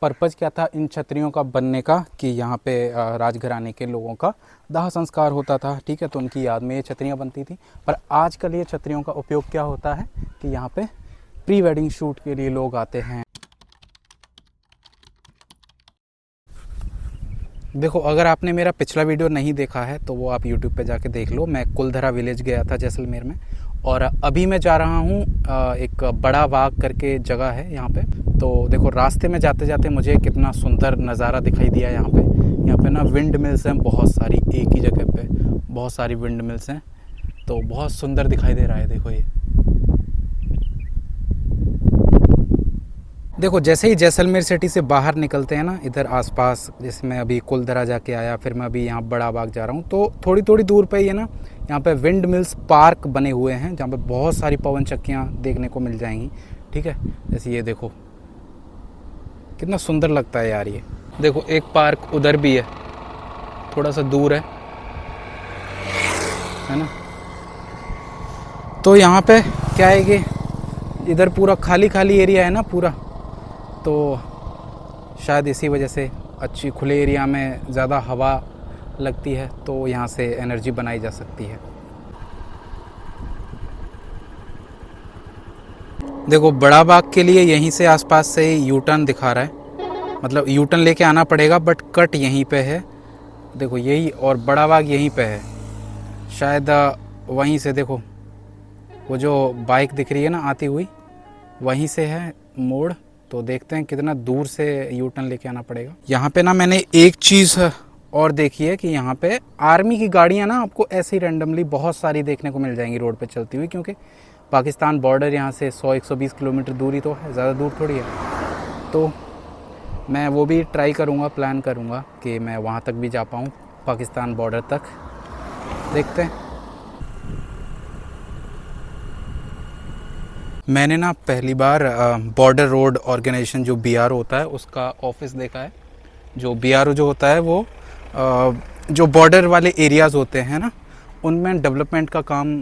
Purpose क्या था इन छतरियों का बनने का कि यहाँ पे राजघराने के लोगों का दाह संस्कार होता था, ठीक है, तो उनकी याद में ये छतरियाँ बनती थी। पर आजकल ये छतरियों का उपयोग क्या होता है कि यहाँ पे प्री वेडिंग शूट के लिए लोग आते हैं। देखो, अगर आपने मेरा पिछला वीडियो नहीं देखा है तो वो आप YouTube पे जाके देख लो। मैं कुलधरा विलेज गया था जैसलमेर में, और अभी मैं जा रहा हूँ एक बड़ा बाग करके जगह है यहाँ पे। तो देखो, रास्ते में जाते जाते मुझे कितना सुंदर नज़ारा दिखाई दिया यहाँ पे। यहाँ पे ना विंड मिल्स हैं बहुत सारी, एक ही जगह पे बहुत सारी विंड मिल्स हैं, तो बहुत सुंदर दिखाई दे रहा है। देखो ये देखो, जैसे ही जैसलमेर सिटी से बाहर निकलते हैं ना, इधर आसपास, जैसे मैं अभी कुलधरा जाके आया, फिर मैं अभी यहाँ बड़ा बाग जा रहा हूँ, तो थोड़ी थोड़ी दूर पे ये ना यहाँ पे विंड मिल्स पार्क बने हुए हैं जहाँ पे बहुत सारी पवन चक्कियाँ देखने को मिल जाएंगी, ठीक है। जैसे ये देखो कितना सुंदर लगता है यार। ये देखो, एक पार्क उधर भी है, थोड़ा सा दूर है ना। तो यहाँ पे क्या है कि इधर पूरा खाली खाली एरिया है ना पूरा, तो शायद इसी वजह से अच्छी खुले एरिया में ज़्यादा हवा लगती है, तो यहाँ से एनर्जी बनाई जा सकती है। देखो, बड़ा बाग के लिए यहीं से आसपास से यू टर्न दिखा रहा है, मतलब यू टर्न लेके आना पड़ेगा, बट कट यहीं पे है। देखो यही, और बड़ा बाग यहीं पे है शायद। वहीं से देखो, वो जो बाइक दिख रही है ना आती हुई, वहीं से है मोड़। तो देखते हैं कितना दूर से यू टर्न लेके आना पड़ेगा। यहाँ पे ना मैंने एक चीज़ और देखी है कि यहाँ पे आर्मी की गाड़ियाँ ना आपको ऐसे ही रैंडमली बहुत सारी देखने को मिल जाएंगी रोड पे चलती हुई, क्योंकि पाकिस्तान बॉर्डर यहाँ से 100-120 किलोमीटर दूरी तो है, ज़्यादा दूर थोड़ी है। तो मैं वो भी ट्राई करूँगा, प्लान करूँगा कि मैं वहाँ तक भी जा पाऊँ, पाकिस्तान बॉर्डर तक। देखते हैं। मैंने ना पहली बार बॉर्डर रोड ऑर्गेनाइजेशन जो BRO होता है उसका ऑफिस देखा है। जो BRO जो होता है वो जो बॉर्डर वाले एरियाज़ होते हैं ना, उनमें डेवलपमेंट का काम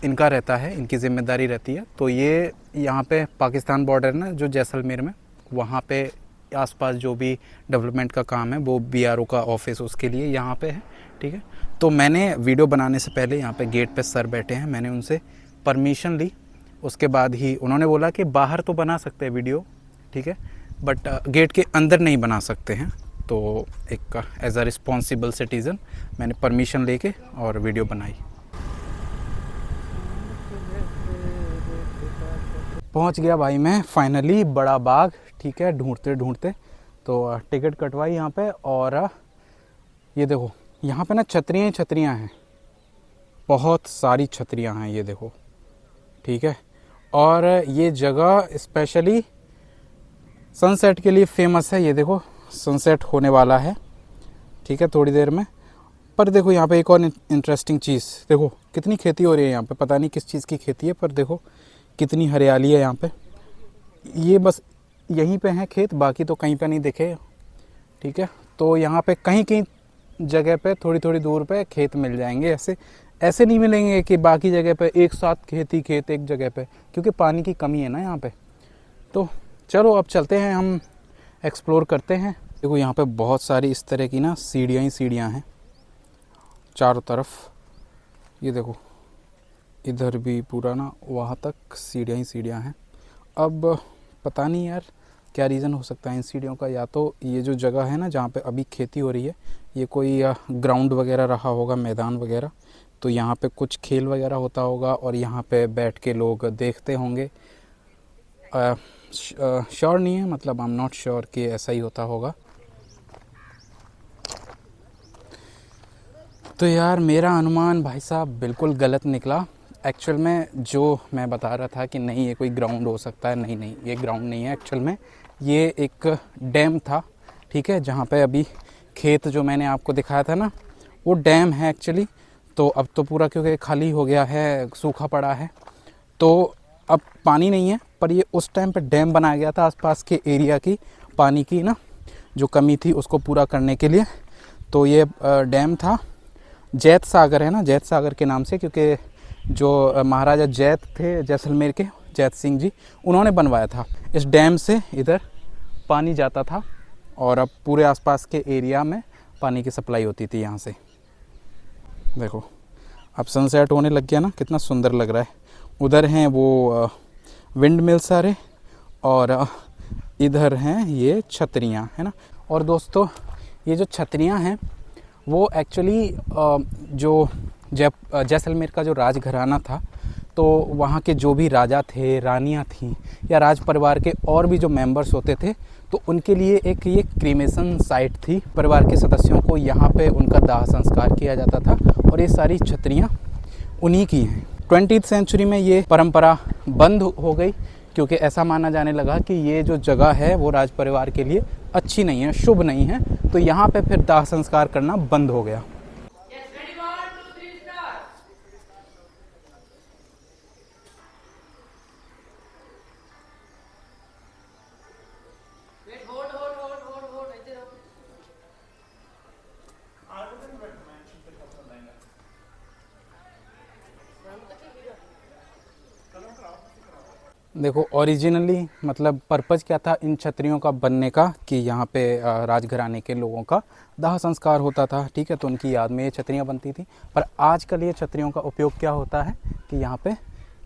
इनका रहता है, इनकी ज़िम्मेदारी रहती है। तो ये यहाँ पे पाकिस्तान बॉर्डर ना जो जैसलमेर में, वहाँ पे आसपास जो भी डेवलपमेंट का काम है वो BRO का ऑफिस उसके लिए यहाँ पे है, ठीक है। तो मैंने वीडियो बनाने से पहले यहाँ पे गेट पे सर बैठे हैं, मैंने उनसे परमिशन ली। उसके बाद ही उन्होंने बोला कि बाहर तो बना सकते हैं वीडियो, ठीक है, बट गेट के अंदर नहीं बना सकते हैं। तो एक एज अ रिस्पॉन्सिबल सिटीज़न मैंने परमिशन लेके और वीडियो बनाई। पहुंच गया भाई मैं फाइनली बड़ा बाग, ठीक है, ढूंढते ढूंढते। तो टिकट कटवाई यहाँ पे, और ये देखो यहाँ पे ना छतरियाँ ही छतरियाँ हैं, बहुत सारी छतरियाँ हैं, ये देखो, ठीक है। और ये जगह स्पेशली सनसेट के लिए फेमस है। ये देखो सनसेट होने वाला है, ठीक है, थोड़ी देर में। पर देखो यहाँ पे एक और इंटरेस्टिंग चीज़, देखो कितनी खेती हो रही है यहाँ पे, पता नहीं किस चीज़ की खेती है, पर देखो कितनी हरियाली है यहाँ पे। ये बस यहीं पे हैं खेत, बाकी तो कहीं पे नहीं दिखे, ठीक है। तो यहाँ पे कहीं कहीं जगह पे थोड़ी थोड़ी दूर पे खेत मिल जाएंगे, ऐसे नहीं मिलेंगे कि बाकी जगह पे एक साथ खेत एक जगह पे, क्योंकि पानी की कमी है ना यहाँ पे। तो चलो अब चलते हैं, हम एक्सप्लोर करते हैं। देखो यहाँ पे बहुत सारी इस तरह की ना सीढ़ियाँ ही सीढ़ियाँ हैं चारों तरफ। ये देखो इधर भी पूरा ना वहाँ तक सीढ़ियाँ ही सीढ़ियाँ हैं। अब पता नहीं यार क्या रीज़न हो सकता है इन सीढ़ियों का। या तो ये जो जगह है ना जहाँ पे अभी खेती हो रही है, ये कोई ग्राउंड वगैरह रहा होगा, मैदान वगैरह, तो यहाँ पे कुछ खेल वगैरह होता होगा और यहाँ पे बैठ के लोग देखते होंगे। श्योर नहीं है, मतलब आई एम नॉट श्योर कि ऐसा ही होता होगा। तो यार मेरा अनुमान भाई साहब बिल्कुल गलत निकला। एक्चुअल में जो मैं बता रहा था कि नहीं ये कोई ग्राउंड हो सकता है, नहीं ये ग्राउंड नहीं है। एक्चुअल में ये एक डैम था, ठीक है, जहाँ पे अभी खेत जो मैंने आपको दिखाया था ना, वो डैम है एक्चुअली। तो अब तो पूरा क्योंकि खाली हो गया है, सूखा पड़ा है, तो अब पानी नहीं है। पर ये उस टाइम पे डैम बनाया गया था आसपास के एरिया की पानी की ना जो कमी थी उसको पूरा करने के लिए। तो ये डैम था, जैत सागर है ना, जैत सागर के नाम से, क्योंकि जो महाराजा जैत थे जैसलमेर के, जैत सिंह जी, उन्होंने बनवाया था। इस डैम से इधर पानी जाता था और अब पूरे आसपास के एरिया में पानी की सप्लाई होती थी यहाँ से। देखो अब सनसेट होने लग गया ना, कितना सुंदर लग रहा है। उधर हैं वो विंड मिल सारे और इधर हैं ये छतरियाँ, है ना। और दोस्तों ये जो छतरियाँ हैं वो एक्चुअली जो जैसलमेर का जो राजघराना था, तो वहाँ के जो भी राजा थे, रानियाँ थीं या राज परिवार के और भी जो मेंबर्स होते थे, तो उनके लिए एक ये क्रीमेशन साइट थी। परिवार के सदस्यों को यहाँ पे उनका दाह संस्कार किया जाता था और ये सारी छतरियाँ उन्हीं की हैं। 20th सेंचुरी में ये परंपरा बंद हो गई क्योंकि ऐसा माना जाने लगा कि ये जो जगह है वो राज परिवार के लिए अच्छी नहीं है, शुभ नहीं है, तो यहाँ पे फिर दाह संस्कार करना बंद हो गया। देखो ओरिजिनली मतलब पर्पज़ क्या था इन छतरियों का बनने का, कि यहाँ पे राजघराने के लोगों का दाह संस्कार होता था, ठीक है, तो उनकी याद में ये छतरियाँ बनती थी। पर आजकल ये छतरियों का उपयोग क्या होता है कि यहाँ पे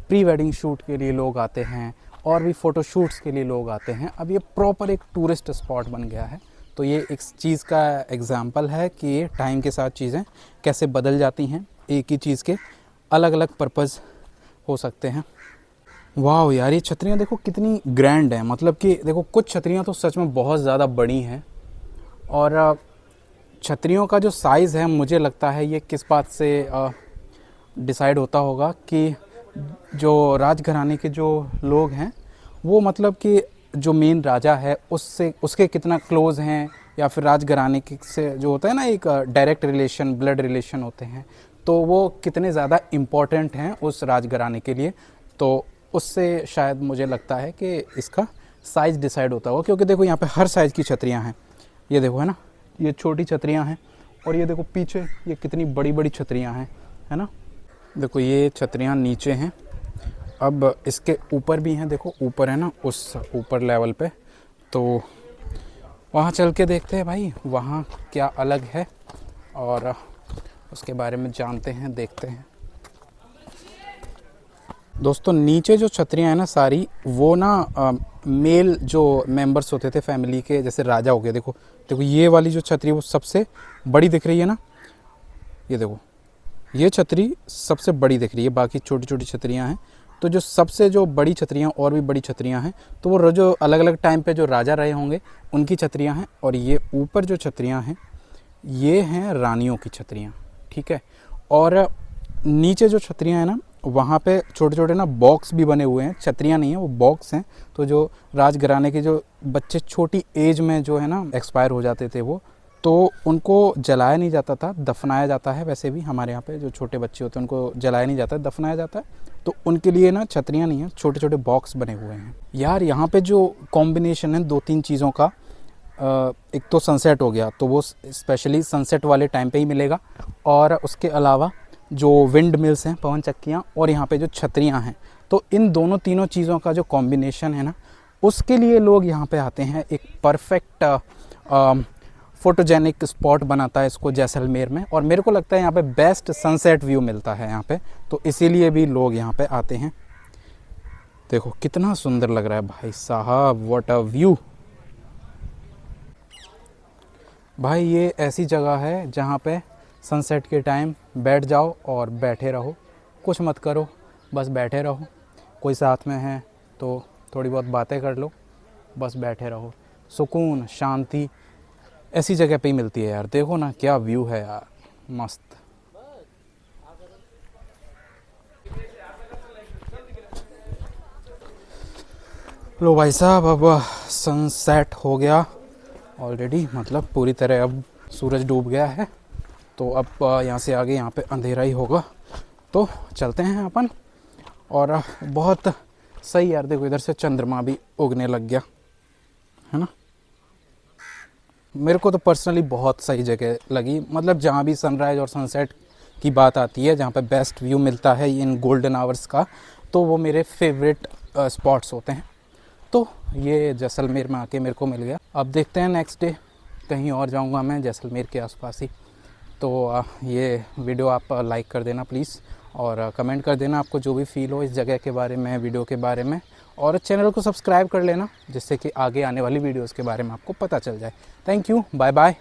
प्री वेडिंग शूट के लिए लोग आते हैं और भी फ़ोटो शूट्स के लिए लोग आते हैं। अब ये प्रॉपर एक टूरिस्ट स्पॉट बन गया है। तो ये एक चीज़ का एग्ज़ाम्पल है कि ये टाइम के साथ चीज़ें कैसे बदल जाती हैं, एक ही चीज़ के अलग अलग पर्पज़ हो सकते हैं। वाह यार, ये छतरियाँ देखो कितनी ग्रैंड है। मतलब कि देखो कुछ छतरियाँ तो सच में बहुत ज़्यादा बड़ी हैं, और छतरियों का जो साइज़ है मुझे लगता है ये किस बात से डिसाइड होता होगा कि जो राजघराने के जो लोग हैं वो मतलब कि जो मेन राजा है उससे उसके कितना क्लोज़ हैं, या फिर राजघराने के से जो होता है ना एक डायरेक्ट रिलेशन, ब्लड रिलेशन होते हैं, तो वो कितने ज़्यादा इम्पोर्टेंट हैं उस राजघराने के लिए। तो उससे शायद मुझे लगता है कि इसका साइज़ डिसाइड होता होगा। क्योंकि देखो यहाँ पे हर साइज़ की छतरियाँ हैं, ये देखो, है ना, ये छोटी छतरियाँ हैं, और ये देखो पीछे ये कितनी बड़ी बड़ी छतरियाँ हैं, है ना। देखो ये छतरियाँ नीचे हैं, अब इसके ऊपर भी हैं, देखो ऊपर है ना, उस ऊपर लेवल पे, तो वहाँ चल के देखते हैं भाई वहाँ क्या अलग है और उसके बारे में जानते हैं, देखते हैं। दोस्तों नीचे जो छतरियाँ हैं ना सारी, वो ना मेल जो मेंबर्स होते थे फैमिली के, जैसे राजा हो गया, देखो देखो ये वाली जो छतरी वो सबसे बड़ी दिख रही है ना, ये देखो ये छतरी सबसे बड़ी दिख रही है, बाकी छोटी छोटी छतरियाँ हैं। तो जो सबसे जो बड़ी छतरियाँ और भी बड़ी छतरियाँ हैं, तो वो जो अलग अलग टाइम पे जो राजा रहे होंगे उनकी छतरियाँ हैं। और ये ऊपर जो छतरियाँ हैं ये हैं रानियों की छतरियाँ, ठीक है। और नीचे जो छतरियाँ हैं ना, वहाँ पे छोटे छोटे ना बॉक्स भी बने हुए हैं, छतरियाँ नहीं है वो बॉक्स हैं। तो जो राजघराने के जो बच्चे छोटी एज में जो है ना एक्सपायर हो जाते थे वो, तो उनको जलाया नहीं जाता था, दफनाया जाता है। वैसे भी हमारे यहाँ पे जो छोटे बच्चे होते हैं उनको जलाया नहीं जाता है, दफनाया जाता है। तो उनके लिए ना छतरियाँ नहीं है, छोटे छोटे बॉक्स बने हुए हैं। यार यहाँ पे जो कॉम्बिनेशन है दो तीन चीज़ों का, एक तो सनसेट हो गया, तो वो स्पेशली सनसेट वाले टाइम पे ही मिलेगा, और उसके अलावा जो विंड मिल्स हैं, पवन चक्कियाँ, और यहाँ पे जो छतरियाँ हैं, तो इन दोनों तीनों चीज़ों का जो कॉम्बिनेशन है ना, उसके लिए लोग यहाँ पे आते हैं। एक परफेक्ट फोटोजेनिक स्पॉट बनाता है इसको जैसलमेर में, और मेरे को लगता है यहाँ पे बेस्ट सनसेट व्यू मिलता है यहाँ पे, तो इसीलिए भी लोग यहाँ पे आते हैं। देखो कितना सुंदर लग रहा है भाई साहब, व्हाट अ व्यू। भाई ये ऐसी जगह है जहाँ पे सनसेट के टाइम बैठ जाओ और बैठे रहो, कुछ मत करो, बस बैठे रहो। कोई साथ में है तो थोड़ी बहुत बातें कर लो, बस बैठे रहो। सुकून, शांति ऐसी जगह पे ही मिलती है यार। देखो ना क्या व्यू है यार, मस्त। लो भाई साहब, अब सनसेट हो गया ऑलरेडी, मतलब पूरी तरह अब सूरज डूब गया है। तो अब यहाँ से आगे यहाँ पे अंधेरा ही होगा, तो चलते हैं अपन। और बहुत सही यार, देखो इधर से चंद्रमा भी उगने लग गया है ना। मेरे को तो पर्सनली बहुत सही जगह लगी, मतलब जहाँ भी सनराइज़ और सनसेट की बात आती है, जहाँ पे बेस्ट व्यू मिलता है इन गोल्डन आवर्स का, तो वो मेरे फेवरेट स्पॉट्स होते हैं। तो ये जैसलमेर में आके मेरे को मिल गया। अब देखते हैं नेक्स्ट डे कहीं और जाऊंगा मैं, जैसलमेर के आसपास ही। तो ये वीडियो आप लाइक कर देना प्लीज़, और कमेंट कर देना आपको जो भी फील हो इस जगह के बारे में, वीडियो के बारे में, और चैनल को सब्सक्राइब कर लेना जिससे कि आगे आने वाली वीडियोस के बारे में आपको पता चल जाए। Thank you, bye bye.